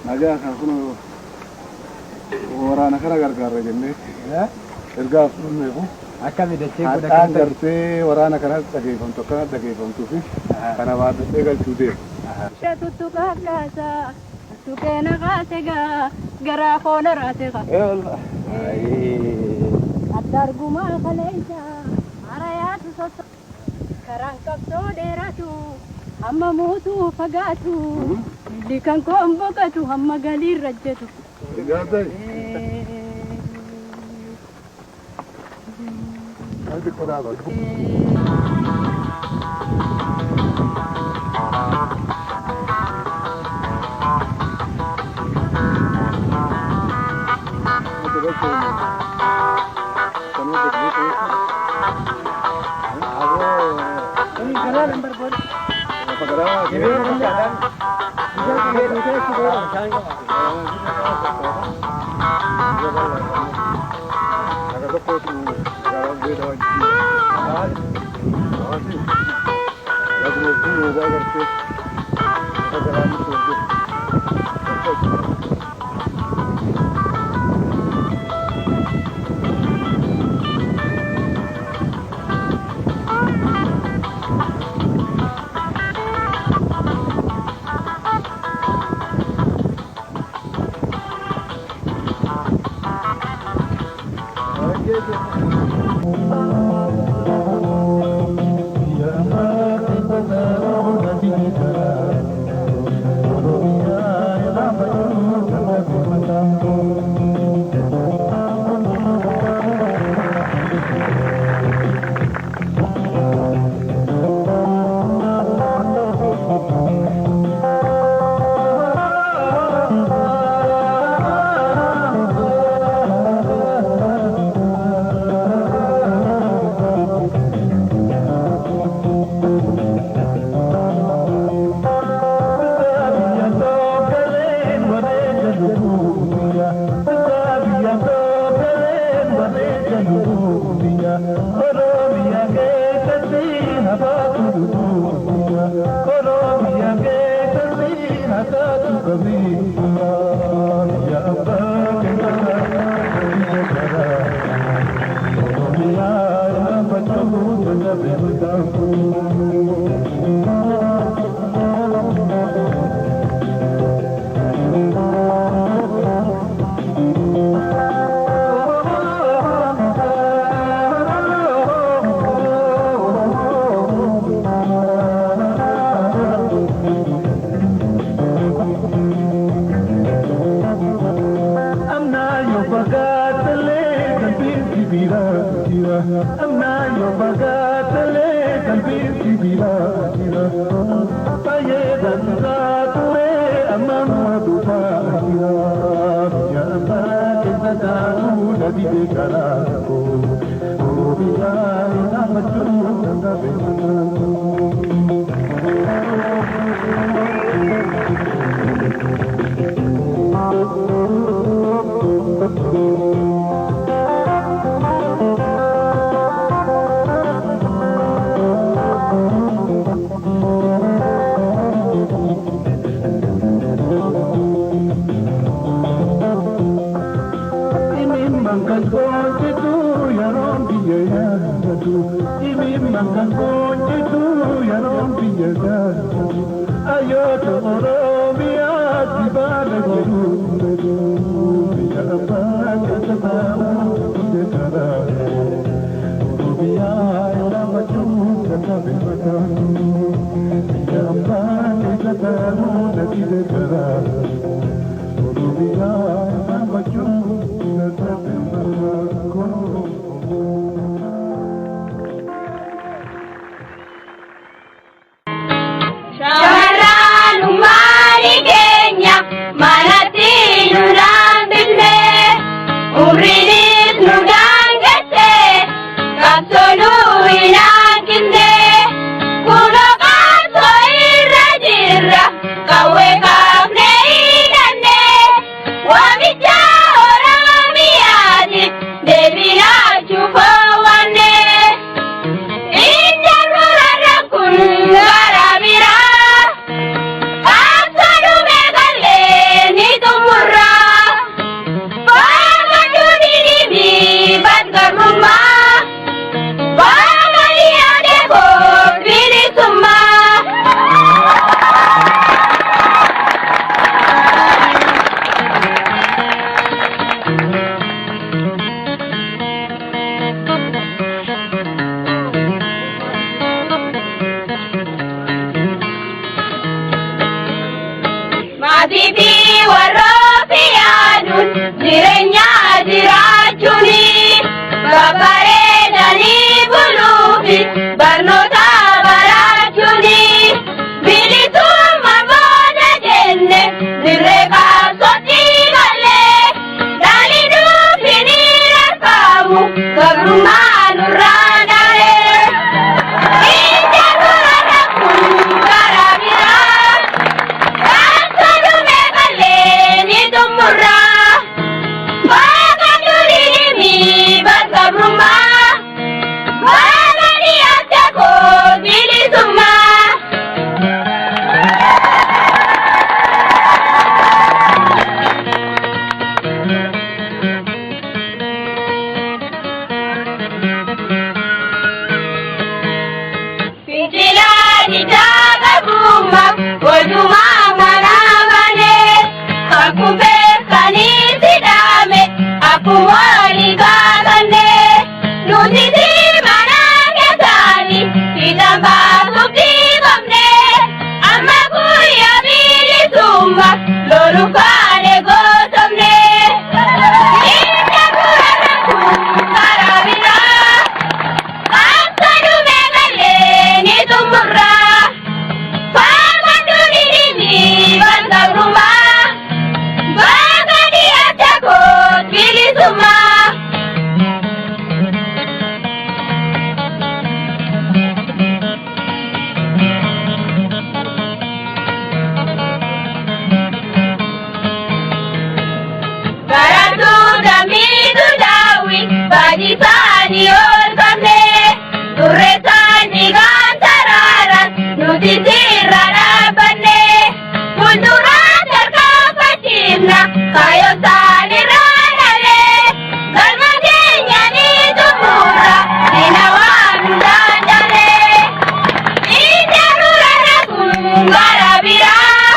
Nagaa kan kun waraana kana gargaarra jennee ergaa fudhanneefu akkami dachee godha kan gartee waraana kana dhageeffamtu akkana dhageeffamtuu fi kana baadhee galchuu deemu. Shatutu kakasa tukena kasega gara khona ratega. Adarguma khaleja arayatu sot karan kapso deratu amma mutu fagatu dikan kombokatu amma galir rajjatu. Hadi kolay. Umrini gabrummaa nurraa dhaabee. Ija duraana kun gara biraa, gaafa dhume malee ni xumurraa. Waaqa durii mi gabrummaa, waaqa dhiyaata koo bilisummaa. Walumaa maraabane akkuma kanii sidhaame akkuma walii gaagane nuti mana keessaani hidhaan baasuuf dhiibamne amma guyyaa bilisummaa lolu kaane gootomne. Ija gurra kun karaa biraa akka dhume malee ni xumurraa. Bajisani olkamne, durresani gantararan, nuti sirrara banne, fuldura tarkaanfachiifna, kaayyotaan irraanale, galma keenya ni xumurra, dina waan hundandale. Ija duraana kun gara biraa,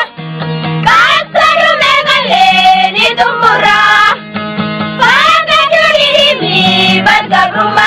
kaasa dhume malee ni xumurra. Gabrummaa.